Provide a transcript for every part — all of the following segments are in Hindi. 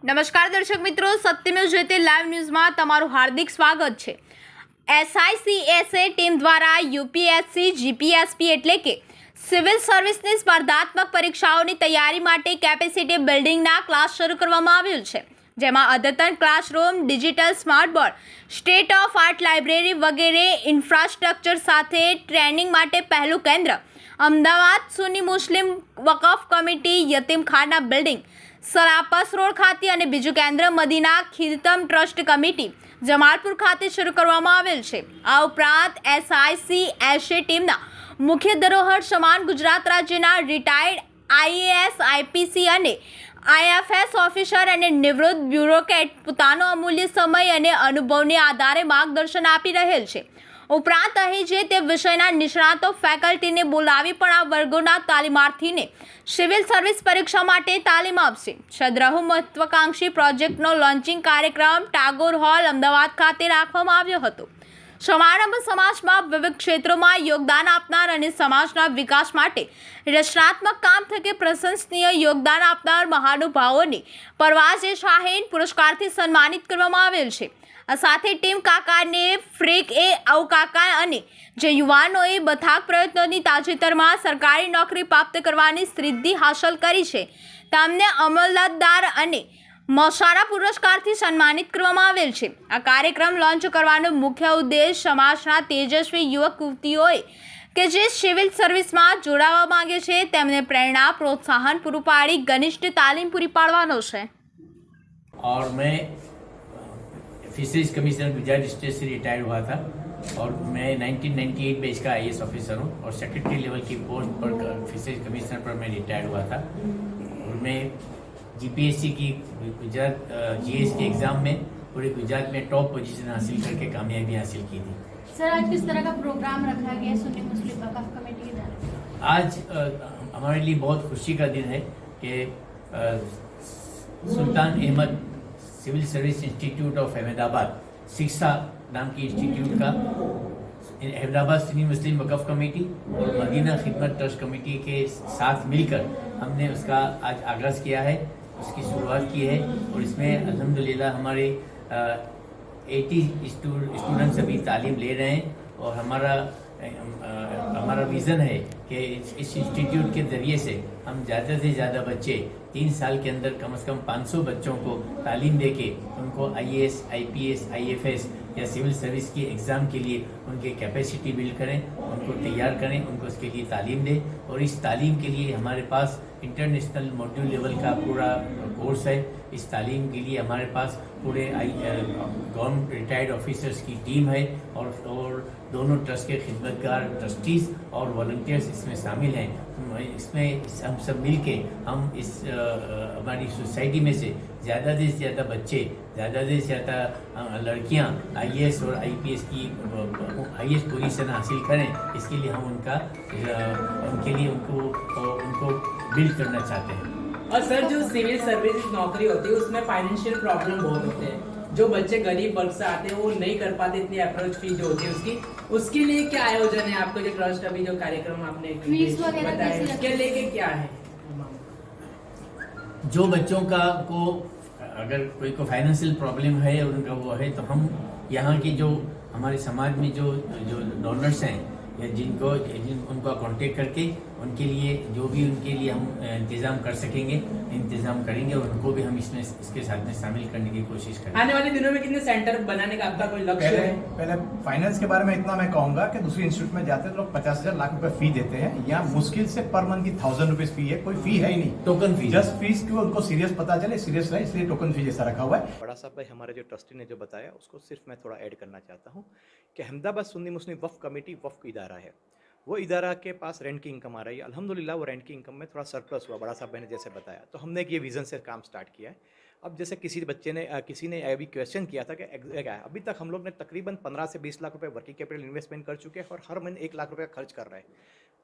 નમસ્કાર દર્શક મિત્રો, સત્યમેવ જયતે લાઈવ ન્યૂઝમાં તમારું હાર્દિક સ્વાગત છે। એસઆઈસીએસએ ટીમ દ્વારા યુપીએસસી જીપીએસપી એટલે કે સિવિલ સર્વિસની સ્પર્ધાત્મક પરીક્ષાઓની તૈયારી માટે કેપેસિટી બિલ્ડિંગના ક્લાસ શરૂ કરવામાં આવ્યું છે, જેમાં અદ્યતન classroom, digital smart board, state of art library વગેરે ઇન્ફ્રાસ્ટ્રક્ચર સાથે ટ્રેનિંગ માટે પહેલું કેન્દ્ર અમદાવાદ સુન્ની મુસ્લિમ વકફ કમિટી યતીમખાના બિલ્ડિંગ સરાપસ રોડ ખાતે અને બીજું કેન્દ્ર મદીના ખિદમત ટ્રસ્ટ કમિટી જમાલપુર ખાતે શરૂ કરવામાં આવેલ છે। આ ઉપરાંત એસઆઈસીએસએ ટીમના મુખ્ય ધરોહર સમાન ગુજરાત રાજ્યના રિટાયર્ડ આઈએએસ, આઈપીસી અને આઈએફએસ ઓફિસર અને નિવૃત્ત બ્યુરોક્રેટ પોતાનો અમૂલ્ય સમય અને અનુભવને આધારે માર્ગદર્શન આપી રહેલ છે। ઉપરાંત અહીં જે તે વિષયના નિષ્ણાતો ફેકલ્ટીને બોલાવી પણ આ વર્ગોના તાલીમાર્થીને સિવિલ સર્વિસ પરીક્ષા માટે તાલીમ આપશે। સદ્રહુ મહત્વાકાંક્ષી પ્રોજેક્ટનો લોન્ચિંગ કાર્યક્રમ ટાગોર હોલ અમદાવાદ ખાતે રાખવામાં આવ્યો હતો। સમારંભ સમાજમાં વિવિધ ક્ષેત્રોમાં યોગદાન આપનાર અને સમાજના વિકાસ માટે રચનાત્મક કામ થકી પ્રશંસનીય યોગદાન આપનાર મહાનુભાવોને પરવાઝે શાહીન પુરસ્કારથી સન્માનિત કરવામાં આવેલ છે। આ સાથે ટીમ કાકાને ફ્રેક એ આઉ કાકા અને જે યુવાનોએ બથાક પ્રયત્નોની તાજેતરમાં સરકારી નોકરી પ્રાપ્ત કરવાની સિદ્ધિ હાંસલ કરી છે તેમને અમલદાર અને મૌસારા પુરસ્કારથી સન્માનિત કરવામાં આવેલ છે। આ કાર્યક્રમ લોન્ચ કરવાનો મુખ્ય ઉદ્દેશ સમાજના તેજસ્વી યુવક યુવતીઓએ કે જે સિવિલ સર્વિસમાં જોડાવા માંગે છે તેમને પ્રેરણા પ્રોત્સાહન પૂરું પાડી ઘનિષ્ઠ તાલીમ પૂરી પાડવાનો છે। और मैं फिशरीज कमिश्नर गुजरात स्टेट से रिटायर हुआ था और मैं 1998 बैच का आईएएस ऑफिसर हूँ और सेक्रेटरी लेवल की पोस्ट पर फिशरीज कमिश्नर पर मैं रिटायर हुआ था। और मैं जीपीएससी की गुजरात जीएस के एग्ज़ाम में पूरे गुजरात में टॉप पोजीशन हासिल करके कामयाबी हासिल की थी। सर, आज किस तरह का प्रोग्राम रखा गया सुन्नी मुस्लिम वक़फ़ कमेटी के द्वारा? आज हमारे लिए बहुत खुशी का दिन है कि Sultan Ahmed civil service institute of Ahmedabad Shiksha नाम की इंस्टीट्यूट का अहमदाबाद सुन्नी मुस्लिम वक़फ़ कमेटी और मदीना खिदमत ट्रस्ट कमेटी के साथ मिलकर हमने उसका आज आगाज़ किया है, उसकी शुरुआत की है। और इसमें अल्हम्दुलिल्लाह हमारे 80 स्टूडेंट्स अभी तालीम ले रहे हैं और हमारा विज़न है कि इस इंस्टीट्यूट के ज़रिए से हम ज़्यादा से ज़्यादा बच्चे 3 साल के अंदर कम से कम 500 बच्चों को तालीम देके उनको आईएएस, आईपीएस, आईएफएस या सिविल सर्विस की एग्ज़ाम के लिए उनके कैपेसिटी बिल्ड करें, उनको तैयार करें, उनको उसके लिए तालीम दें। और इस तालीम के लिए हमारे पास इंटरनेशनल मॉड्यूल लेवल का पूरा कोर्स है। इस तालीम के लिए हमारे पास पूरे गवर्नमेंट रिटायर्ड ऑफिसर्स की टीम है और दोनों ट्रस्ट के खिदमतगार ट्रस्टीज़ और वॉलंटियर्स इसमें शामिल हैं। इसमें हम सब मिल के हम इस हमारी सोसाइटी में से ज़्यादा से ज़्यादा बच्चे, ज़्यादा से ज़्यादा लड़कियां आईएएस और आईपीएस की हाईएस्ट पोजीशन हासिल करें, इसके लिए हम उनको बिल्ड करना चाहते हैं। और सर, जो सिविल सर्विस नौकरी होती है उसमें फाइनेंशियल प्रॉब्लम बहुत होते हैं। जो बच्चे गरीब वर्ग से आते हैं वो नहीं कर पाते इतनी अप्रोच फी जो होती है उसके लिए क्या आयोजन है आपका? जो ट्रस्ट अभी जो कार्यक्रम आपने फीस वगैरह बताया कैसे उसके लेके क्या है? जो बच्चों का को अगर कोई को फाइनेंशियल प्रॉब्लम है और उनका वो है तो हम यहाँ की जो हमारे समाज में जो डोनर्स हैं या उनका कांटेक्ट करके उनके लिए जो भी उनके लिए हम इंतज़ाम कर सकेंगे इंतज़ाम करेंगे और उनको भी हम इसके साथ में शामिल करने की कोशिश करेंगे। आने वाले दिनों में कितने सेंटर बनाने का आपका कोई लक्ष्य है? पहले फाइनेंस के बारे में इतना मैं कहूंगा कि दूसरे इंस्टीट्यूट में जाते हैं तो लोग 50,000 लाख रुपए फी देते हैं। यहाँ मुश्किल से पर मंथ की 1,000 रुपीज फी है, कोई फी है ही नहीं, टोकन फी, जस्ट फीस क्यों उनको सीरियस पता चले, सीरियस रहे, इसलिए टोकन फी जैसा रखा हुआ है। बड़ा साहब भाई हमारे जो ट्रस्टी ने जो बताया उसको सिर्फ मैं थोड़ा ऐड करना चाहता हूँ कि अहमदाबाद सुन्नी मुस्लिम वक्फ कमेटी वक्फ इदारा है। वो इदारा के पास रेंट की इनकम आ रही है। अल्हम्दुलिल्लाह वो रेंट की इनकम में थोड़ा सरप्लस हुआ, बड़ा साहब मैंने जैसे बताया, तो हमने एक ये विज़न से काम स्टार्ट किया है। अब जैसे किसी ने अभी क्वेश्चन किया था कि अभी तक हम लोग ने तकरीबन 15 से 20 लाख रुपए वर्किंग कैपिटल इन्वेस्टमेंट कर चुके हैं और हर महीने 1 लाख रुपए खर्च कर रहे हैं।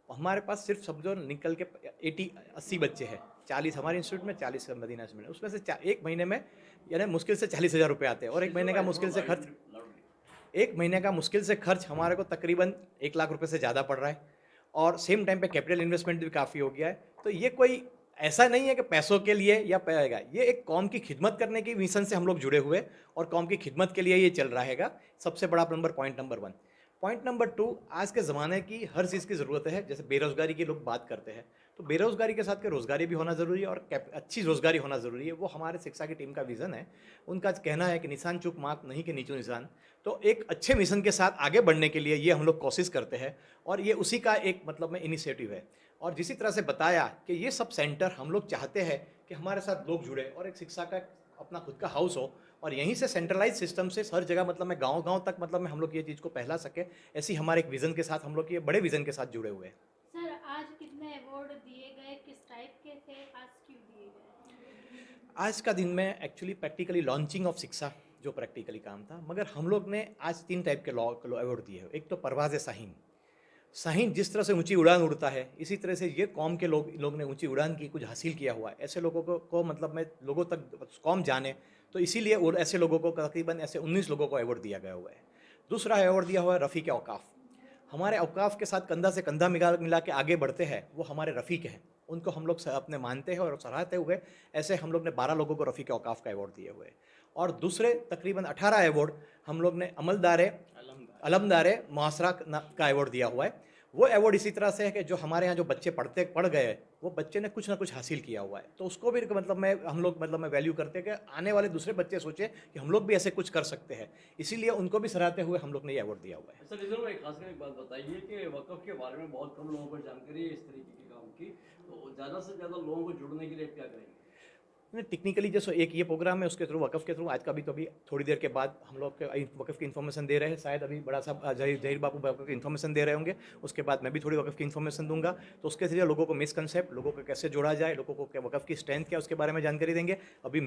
हमारे पास सिर्फ समझो निकल के 80 बच्चे हैं, 40 हमारे इंस्टीट्यूट में, 40 मदीना में, उसमें से एक महीने में यानी मुश्किल से 40,000 रुपये आते हैं और एक महीने का मुश्किल से खर्च हमारे को तकरीबन 1 लाख रुपये से ज़्यादा पड़ रहा है और सेम टाइम पे कैपिटल इन्वेस्टमेंट भी काफ़ी हो गया है। तो ये कोई ऐसा नहीं है कि पैसों के लिए या पाएगा, ये एक कौम की खिदमत करने की मिशन से हम लोग जुड़े हुए और कौम की खिदमत के लिए ये चल रहा हैगा। सबसे बड़ा पॉइंट नंबर 1। पॉइंट नंबर 2, आज के ज़माने की हर चीज़ की ज़रूरत है। जैसे बेरोज़गारी की लोग बात करते हैं, तो बेरोज़गारी के साथ के रोज़गारी भी होना ज़रूरी है और अच्छी रोज़गारी होना ज़रूरी है। वो हमारे शिक्षा की टीम का विज़न है। उनका कहना है कि निशान चूक मात नहीं कि नीचू निशान। तो एक अच्छे मिशन के साथ आगे बढ़ने के लिए ये हम लोग कोशिश करते हैं और ये उसी का एक मतलब में इनिशिएटिव है। और जिसी तरह से बताया कि ये सब सेंटर हम लोग चाहते हैं कि हमारे साथ लोग जुड़े और एक शिक्षा का अपना खुद का हाउस हो और यहीं से सेंट्रलाइज सिस्टम से हर जगह मतलब में गांव-गांव तक मतलब में हम लोग ये चीज़ को फैला सके। ऐसी हमारे एक विज़न के साथ हम लोग ये बड़े विज़न के साथ जुड़े हुए हैं। सर आज कितने अवार्ड दिए गए, किस टाइप के थे, आज क्यों दिए गए? आज का दिन में एक्चुअली प्रैक्टिकली लॉन्चिंग ऑफ शिक्षा जो प्रैक्टिकली काम था, मगर हम लोग ने आज 3 टाइप के अवार्ड दिए हैं। एक तो परवाज़ शाहीन। शाहीन जिस तरह से ऊंची उड़ान उड़ता है, इसी तरह से ये कौम के लोग ने ऊंची उड़ान की कुछ हासिल किया हुआ है। ऐसे लोगों को मतलब में लोगों तक कौम जाने, तो इसीलिए और ऐसे लोगों को तकरीबन ऐसे 19 लोगों को अवार्ड दिया गया हुआ है। दूसरा अवार्ड दिया हुआ है रफ़ीक औकाफ। हमारे औकाफ के साथ कंधा से कंधा मिला के आगे बढ़ते हैं, वो हमारे रफ़ीक हैं। उनको हम लोग अपने मानते हैं और सराहते हुए ऐसे हम लोग ने 12 लोगों को रफ़ीक औकाफ का अवार्ड दिए हुए हैं। और दूसरे तकरीबन 18 अवार्ड हम लोग ने अलमदारे मुआसरा का अवार्ड दिया हुआ है। वो अवार्ड इसी तरह से है कि जो हमारे यहाँ जो बच्चे पढ़ गए, वो बच्चे ने कुछ ना कुछ हासिल किया हुआ है, तो उसको भी मतलब हम लोग वैल्यू करते हैं कि आने वाले दूसरे बच्चे सोचे कि हम लोग भी ऐसे कुछ कर सकते हैं। इसीलिए उनको भी सराहते हुए हम लोग ने ये अवार्ड दिया हुआ है। सर रिजर्व भाई, खासकर एक बात बताइए कि वक़्फ़ के बारे में बहुत कम लोगों को जानकारी है इस तरीके के काम की, तो ज़्यादा से ज़्यादा लोगों को जुड़ने के लिए क्या करेंगे? टेक्निकली जैसे एक ये प्रोग्राम है, उसके थ्रू वक़्फ़ के थ्रू आज का भी तो अभी थोड़ी देर के बाद हम लोग वक़्फ़ की इन्फॉर्मेशन दे रहे हैं। शायद अभी बड़ा सा जहीर बापू वक़्फ़ की इन्फॉर्मेशन दे रहे होंगे, उसके बाद मैं भी थोड़ी वक़्फ़ की इन्फॉर्मेशन दूंगा। तो उसके जरिए लोगों को मिसकंसेप्ट, लोगों को कैसे जोड़ा जाए, लोगों को वक़्फ़ की स्ट्रेंथ क्या है, उसके बारे में जानकारी देंगे। अभी